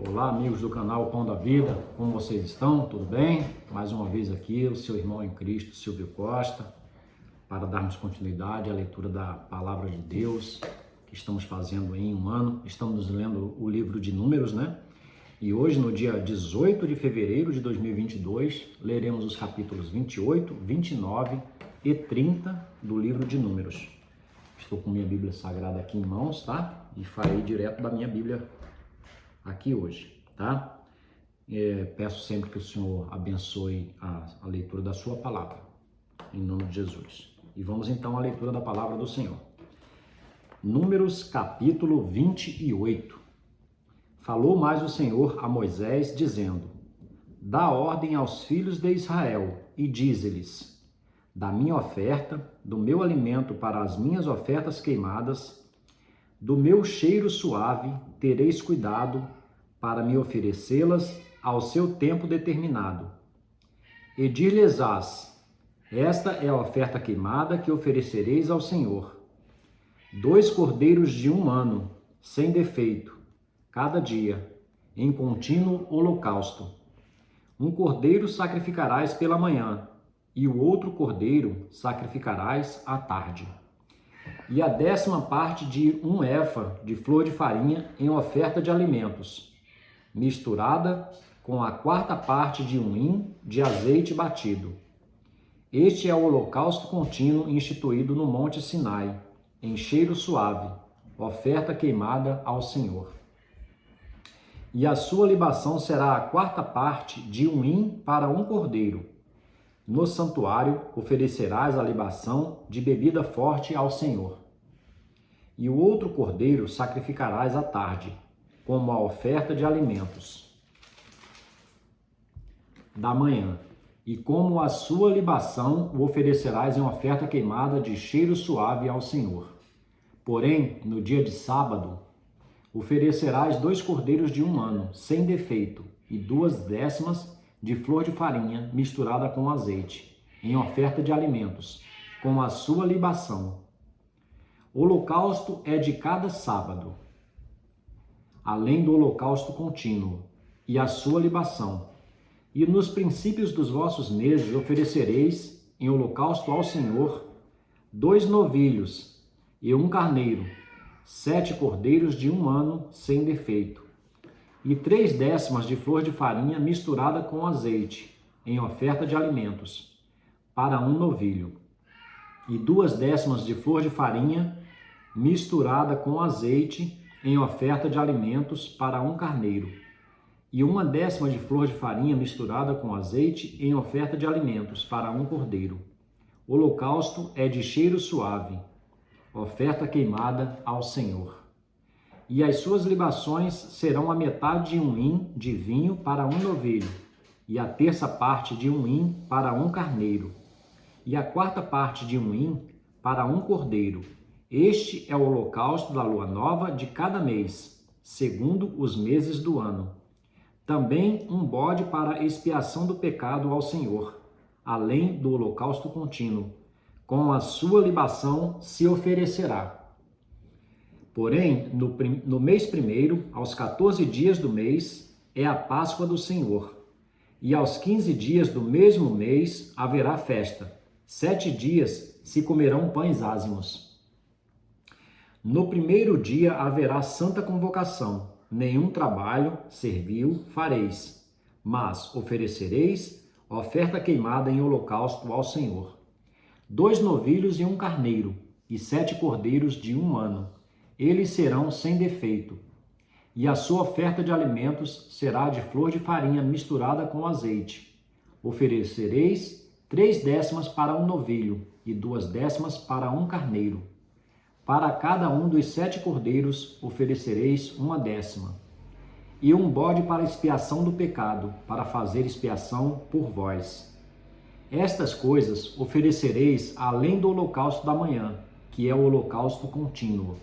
Olá, amigos do canal Pão da Vida, como vocês estão? Tudo bem? Mais uma vez aqui, o seu irmão em Cristo, Silvio Costa, para darmos continuidade à leitura da Palavra de Deus, que estamos fazendo em um ano. Estamos lendo o livro de Números, né? E hoje, no dia 18 de fevereiro de 2022, leremos os capítulos 28, 29 e 30 do livro de Números. Estou com minha Bíblia Sagrada aqui em mãos, tá? E farei direto da minha Bíblia aqui hoje, tá? Peço sempre que o Senhor abençoe a leitura da sua palavra, em nome de Jesus. E vamos então à leitura da palavra do Senhor. Números capítulo 28. Falou mais o Senhor a Moisés, dizendo: Dá ordem aos filhos de Israel e dize-lhes: Da minha oferta, do meu alimento para as minhas ofertas queimadas, do meu cheiro suave tereis cuidado para me oferecê-las ao seu tempo determinado. E dir-lhes-ás: Esta é a oferta queimada que oferecereis ao Senhor. 2 cordeiros de 1 ano, sem defeito, cada dia, em contínuo holocausto. 1 cordeiro sacrificarás pela manhã, e o outro cordeiro sacrificarás à tarde. E a 10ª parte de 1 éfa de flor de farinha em oferta de alimentos, misturada com a 4ª parte de 1 hin de azeite batido. Este é o holocausto contínuo instituído no Monte Sinai, em cheiro suave, oferta queimada ao Senhor. E a sua libação será a 4ª parte de 1 hin para 1 cordeiro. No santuário oferecerás a libação de bebida forte ao Senhor. E o outro cordeiro sacrificarás à tarde, como a oferta de alimentos da manhã. E como a sua libação o oferecerás em oferta queimada de cheiro suave ao Senhor. Porém, no dia de sábado, oferecerás 2 cordeiros de 1 ano, sem defeito, e 2/10 de flor de farinha misturada com azeite, em oferta de alimentos, com a sua libação. O holocausto é de cada sábado, além do holocausto contínuo, e a sua libação. E nos princípios dos vossos meses oferecereis em holocausto ao Senhor 2 novilhos e 1 carneiro, 7 cordeiros de 1 ano sem defeito, e 3/10 de flor de farinha misturada com azeite, em oferta de alimentos, para 1 novilho, e 2/10 de flor de farinha misturada com azeite, em oferta de alimentos, para 1 carneiro, e 1/10 de flor de farinha misturada com azeite, em oferta de alimentos, para 1 cordeiro. O holocausto é de cheiro suave, oferta queimada ao Senhor. E as suas libações serão a metade de 1 hin de vinho para 1 novilho, e a 1/3 parte de 1 hin para 1 carneiro, e a 4ª parte de 1 hin para 1 cordeiro. Este é o holocausto da lua nova de cada mês, segundo os meses do ano. Também 1 bode para expiação do pecado ao Senhor, além do holocausto contínuo, com a sua libação se oferecerá. Porém, no mês primeiro, aos 14 dias do mês, é a Páscoa do Senhor. E aos 15 dias do mesmo mês haverá festa. 7 dias se comerão pães ázimos. No primeiro dia haverá santa convocação. Nenhum trabalho servil fareis, mas oferecereis oferta queimada em holocausto ao Senhor. 2 novilhos e 1 carneiro, e 7 cordeiros de 1 ano. Eles serão sem defeito, e a sua oferta de alimentos será de flor de farinha misturada com azeite. Oferecereis 3/10 para 1 novilho e 2/10 para 1 carneiro. Para cada um dos 7 cordeiros oferecereis 1/10, e 1 bode para expiação do pecado, para fazer expiação por vós. Estas coisas oferecereis além do holocausto da manhã, que é o holocausto contínuo.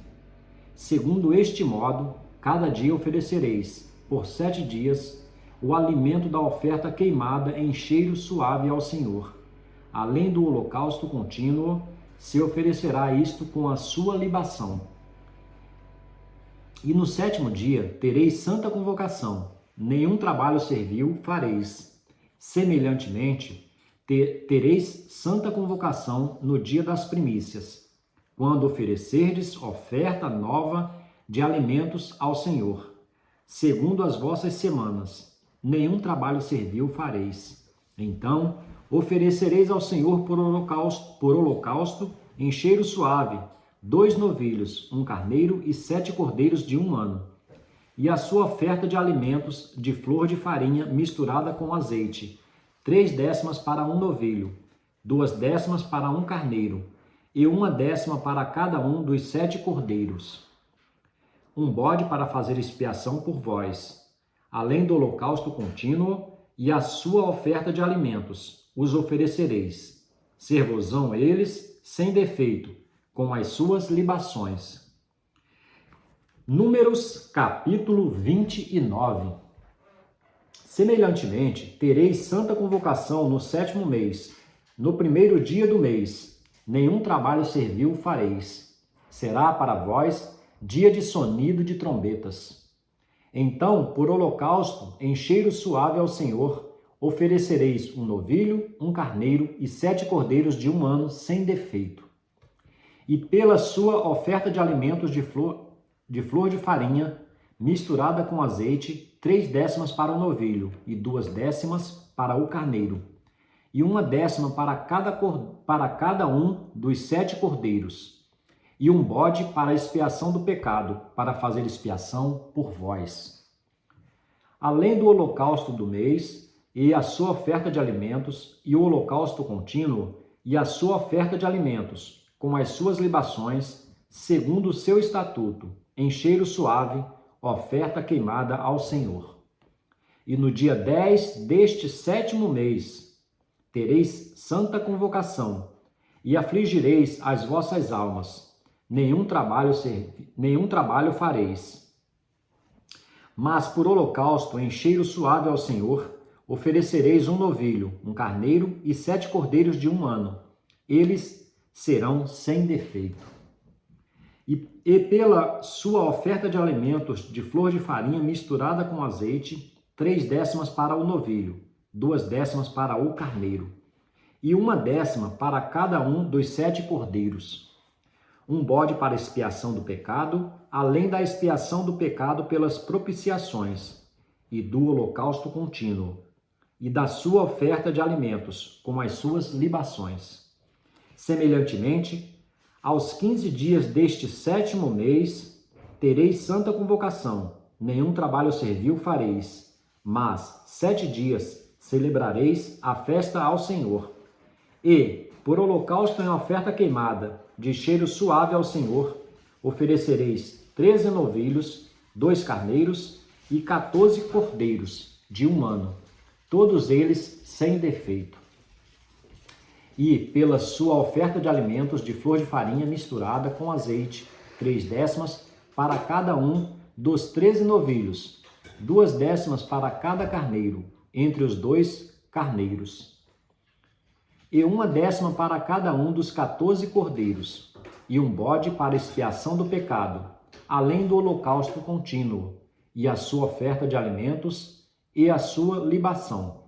Segundo este modo, cada dia oferecereis, por 7 dias, o alimento da oferta queimada em cheiro suave ao Senhor. Além do holocausto contínuo, se oferecerá isto com a sua libação. E no 7º dia tereis santa convocação, nenhum trabalho servil fareis. Semelhantemente, tereis santa convocação no dia das primícias, quando oferecerdes oferta nova de alimentos ao Senhor, segundo as vossas semanas, nenhum trabalho servil fareis. Então oferecereis ao Senhor por holocausto em cheiro suave 2 novilhos, 1 carneiro e 7 cordeiros de 1 ano. E a sua oferta de alimentos de flor de farinha misturada com azeite, 3/10 para 1 novilho, 2/10 para 1 carneiro, e 1/10 para cada um dos 7 cordeiros. Um bode para fazer expiação por vós, além do holocausto contínuo e a sua oferta de alimentos, os oferecereis. Ser-vos-ão eles sem defeito, com as suas libações. Números, capítulo 29. Semelhantemente, tereis santa convocação no 7º mês, no 1º dia do mês. Nenhum trabalho servil fareis. Será para vós dia de sonido de trombetas. Então, por holocausto, em cheiro suave ao Senhor, oferecereis 1 novilho, 1 carneiro e 7 cordeiros de 1 ano sem defeito. E pela sua oferta de alimentos de flor de farinha, misturada com azeite, 3/10 para o novilho e 2/10 para o carneiro, e 1/10 para cada um dos 7 cordeiros, e um bode para a expiação do pecado, para fazer expiação por vós. Além do holocausto do mês, e a sua oferta de alimentos, e o holocausto contínuo, e a sua oferta de alimentos, com as suas libações, segundo o seu estatuto, em cheiro suave, oferta queimada ao Senhor. E no dia 10 deste 7º mês, tereis santa convocação, e afligireis as vossas almas, nenhum trabalho fareis. Mas por holocausto em cheiro suave ao Senhor, oferecereis 1 novilho, 1 carneiro e 7 cordeiros de 1 ano. Eles serão sem defeito. E pela sua oferta de alimentos de flor de farinha misturada com azeite, 3/10 para o novilho, 2/10 para o carneiro, e 1/10 para cada um dos 7 cordeiros. Um bode para expiação do pecado, além da expiação do pecado pelas propiciações, e do holocausto contínuo, e da sua oferta de alimentos, com as suas libações. Semelhantemente, aos 15 dias deste 7º mês, tereis santa convocação, nenhum trabalho servil fareis, mas 7 dias celebrareis a festa ao Senhor. E, por holocausto em oferta queimada, de cheiro suave ao Senhor, oferecereis 13 novilhos, 2 carneiros e 14 cordeiros de 1 ano, todos eles sem defeito. E pela sua oferta de alimentos de flor de farinha misturada com azeite, 3/10 para cada um dos 13 novilhos, 2/10 para cada carneiro, entre os 2 carneiros, e 1/10 para cada um dos 14 cordeiros, e um bode para expiação do pecado, além do holocausto contínuo, e a sua oferta de alimentos e a sua libação.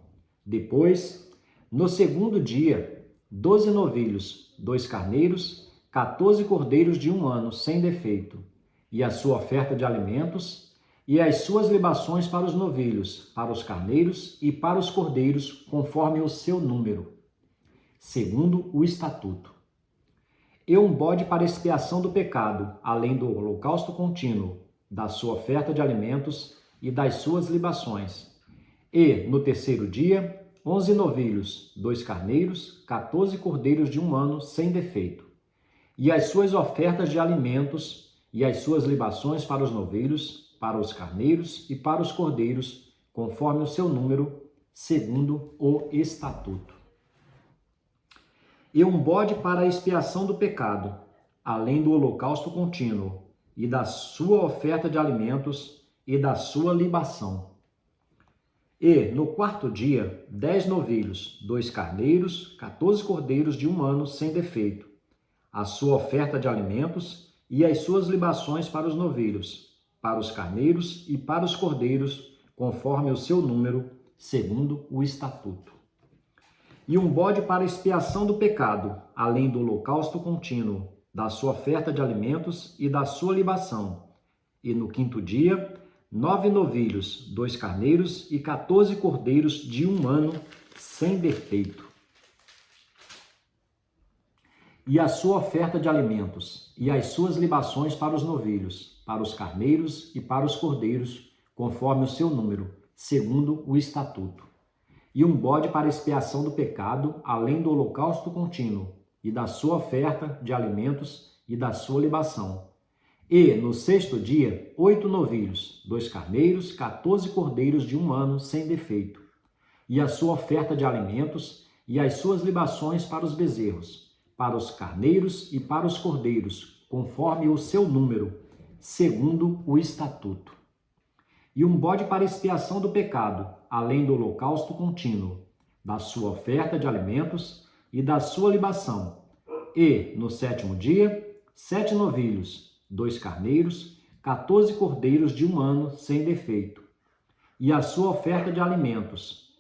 Depois, no 2º dia, 12 novilhos, 2 carneiros, 14 cordeiros de 1 ano, sem defeito, e a sua oferta de alimentos, e as suas libações para os novilhos, para os carneiros e para os cordeiros, conforme o seu número, segundo o estatuto. E um bode para expiação do pecado, além do holocausto contínuo, da sua oferta de alimentos e das suas libações. E, no 3º dia, 11 novilhos, 2 carneiros, 14 cordeiros de 1 ano, sem defeito, e as suas ofertas de alimentos e as suas libações para os novilhos, para os carneiros e para os cordeiros, conforme o seu número, segundo o estatuto. E um bode para a expiação do pecado, além do holocausto contínuo, e da sua oferta de alimentos e da sua libação. E, no 4º dia, 10 novilhos, 2 carneiros, 14 cordeiros de 1 ano, sem defeito, a sua oferta de alimentos e as suas libações para os novilhos, para os carneiros e para os cordeiros, conforme o seu número, segundo o estatuto. E um bode para expiação do pecado, além do holocausto contínuo, da sua oferta de alimentos e da sua libação. E no quinto dia, 9 novilhos, 2 carneiros e 14 cordeiros de 1 ano, sem defeito. E a sua oferta de alimentos, e as suas libações para os novilhos, para os carneiros e para os cordeiros, conforme o seu número, segundo o estatuto. E um bode para expiação do pecado, além do holocausto contínuo, e da sua oferta de alimentos e da sua libação. E, no sexto dia, 8 novilhos, 2 carneiros, 14 cordeiros de 1 ano, sem defeito. E a sua oferta de alimentos, e as suas libações para os bezerros, para os carneiros e para os cordeiros, conforme o seu número, segundo o estatuto. E um bode para expiação do pecado, além do holocausto contínuo, da sua oferta de alimentos e da sua libação. E, no sétimo dia, 7 novilhos, 2 carneiros, 14 cordeiros de 1 ano, sem defeito. E a sua oferta de alimentos,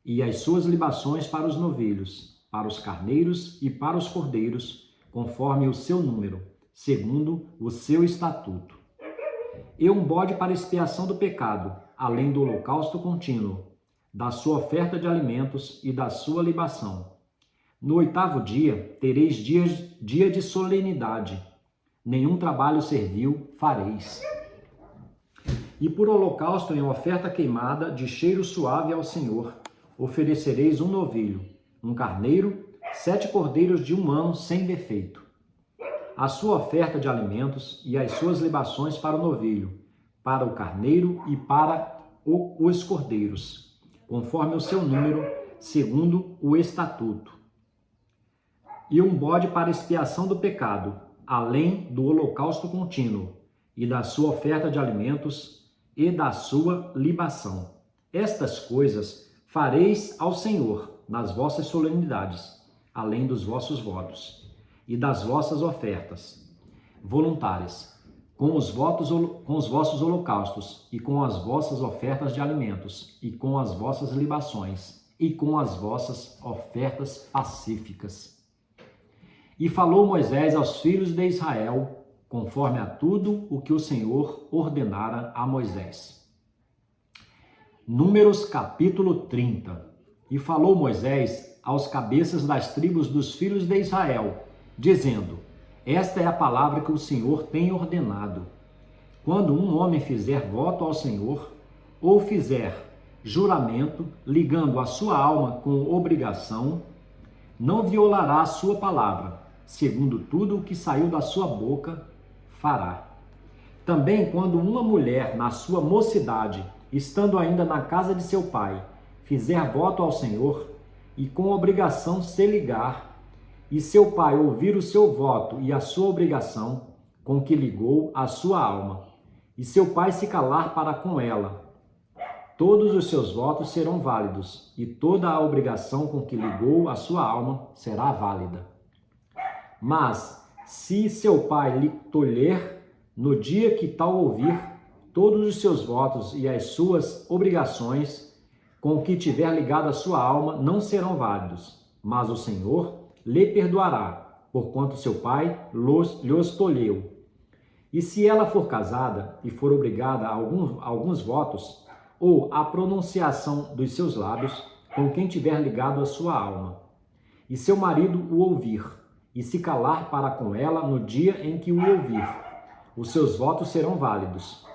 e as suas libações para os novilhos, para os carneiros e para os cordeiros, conforme o seu número, segundo o seu estatuto. E um bode para expiação do pecado, além do holocausto contínuo, da sua oferta de alimentos e da sua libação. No 8º dia, tereis dia de solenidade, nenhum trabalho servil fareis. E por holocausto em oferta queimada de cheiro suave ao Senhor, oferecereis um novilho, um carneiro, 7 cordeiros de 1 ano sem defeito. A sua oferta de alimentos e as suas libações para o novilho, para o carneiro e para os cordeiros, conforme o seu número, segundo o estatuto. E um bode para expiação do pecado, além do holocausto contínuo, e da sua oferta de alimentos e da sua libação. Estas coisas fareis ao Senhor nas vossas solenidades, além dos vossos votos e das vossas ofertas voluntárias, com os vossos holocaustos e com as vossas ofertas de alimentos e com as vossas libações e com as vossas ofertas pacíficas. E falou Moisés aos filhos de Israel, conforme a tudo o que o Senhor ordenara a Moisés. Números capítulo 30. E falou Moisés aos cabeças das tribos dos filhos de Israel, dizendo: Esta é a palavra que o Senhor tem ordenado. Quando um homem fizer voto ao Senhor, ou fizer juramento, ligando a sua alma com obrigação, não violará a sua palavra, segundo tudo o que saiu da sua boca, fará. Também quando uma mulher, na sua mocidade, estando ainda na casa de seu pai, fizer voto ao Senhor, e com obrigação se ligar, e seu pai ouvir o seu voto e a sua obrigação, com que ligou a sua alma, e seu pai se calar para com ela, todos os seus votos serão válidos, e toda a obrigação com que ligou a sua alma será válida. Mas, se seu pai lhe tolher, no dia que tal ouvir, todos os seus votos e as suas obrigações, com que tiver ligado a sua alma, não serão válidos, mas o Senhor lhe perdoará, porquanto seu pai lhos tolheu. E se ela for casada e for obrigada a alguns votos, ou a pronunciação dos seus lábios, com quem tiver ligado a sua alma, e seu marido o ouvir, e se calar para com ela no dia em que o ouvir, os seus votos serão válidos.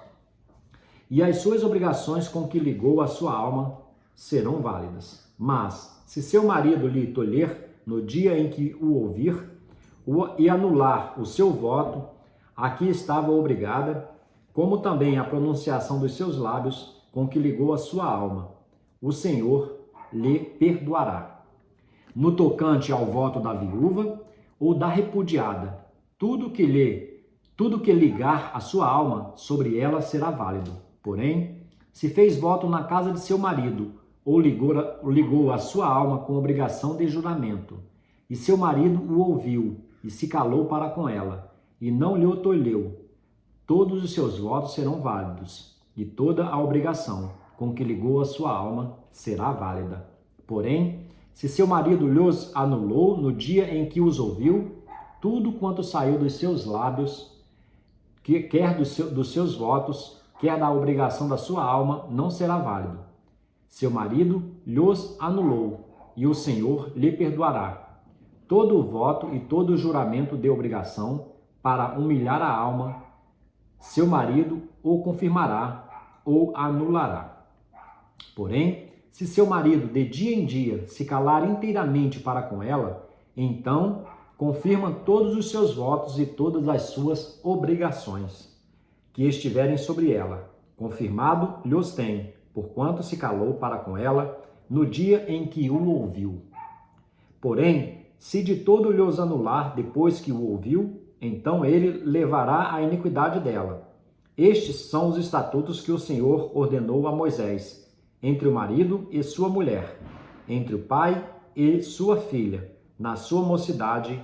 E as suas obrigações com que ligou a sua alma serão válidas. Mas, se seu marido lhe tolher no dia em que o ouvir, e anular o seu voto, a que estava obrigada, como também a pronunciação dos seus lábios, com que ligou a sua alma, o Senhor lhe perdoará. No tocante ao voto da viúva ou da repudiada, tudo que ligar a sua alma, sobre ela será válido. Porém, se fez voto na casa de seu marido, ou ligou a sua alma com obrigação de juramento, e seu marido o ouviu, e se calou para com ela, e não lhe o tolheu, todos os seus votos serão válidos, e toda a obrigação com que ligou a sua alma será válida. Porém, se seu marido lhos anulou no dia em que os ouviu, tudo quanto saiu dos seus lábios, quer dos seus votos, quer da obrigação da sua alma, não será válido. Seu marido lhos anulou, e o Senhor lhe perdoará todo o voto e todo o juramento de obrigação para humilhar a alma. Seu marido o confirmará ou anulará. Porém, se seu marido de dia em dia se calar inteiramente para com ela, então confirma todos os seus votos e todas as suas obrigações que estiverem sobre ela. Confirmado lhos tem, porquanto se calou para com ela no dia em que o ouviu. Porém, se de todo lhos anular depois que o ouviu, então ele levará a iniquidade dela. Estes são os estatutos que o Senhor ordenou a Moisés, entre o marido e sua mulher, entre o pai e sua filha, na sua mocidade,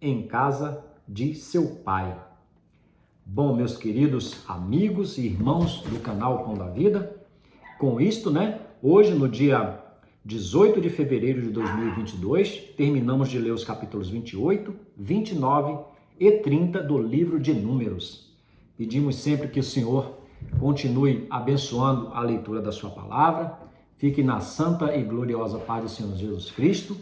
em casa de seu pai. Bom, meus queridos amigos e irmãos do canal Pão da Vida, com isto, hoje no dia 18 de fevereiro de 2022, terminamos de ler os capítulos 28, 29 e 30 do livro de Números. Pedimos sempre que o Senhor continue abençoando a leitura da sua palavra. Fique na santa e gloriosa paz do Senhor Jesus Cristo.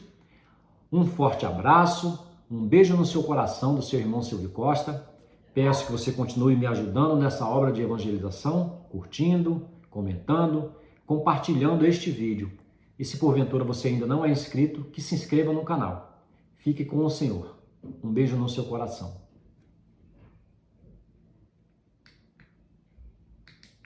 Um forte abraço, um beijo no seu coração do seu irmão Silvio Costa. Peço que você continue me ajudando nessa obra de evangelização, curtindo, comentando, compartilhando este vídeo. E se porventura você ainda não é inscrito, que se inscreva no canal. Fique com o Senhor. Um beijo no seu coração.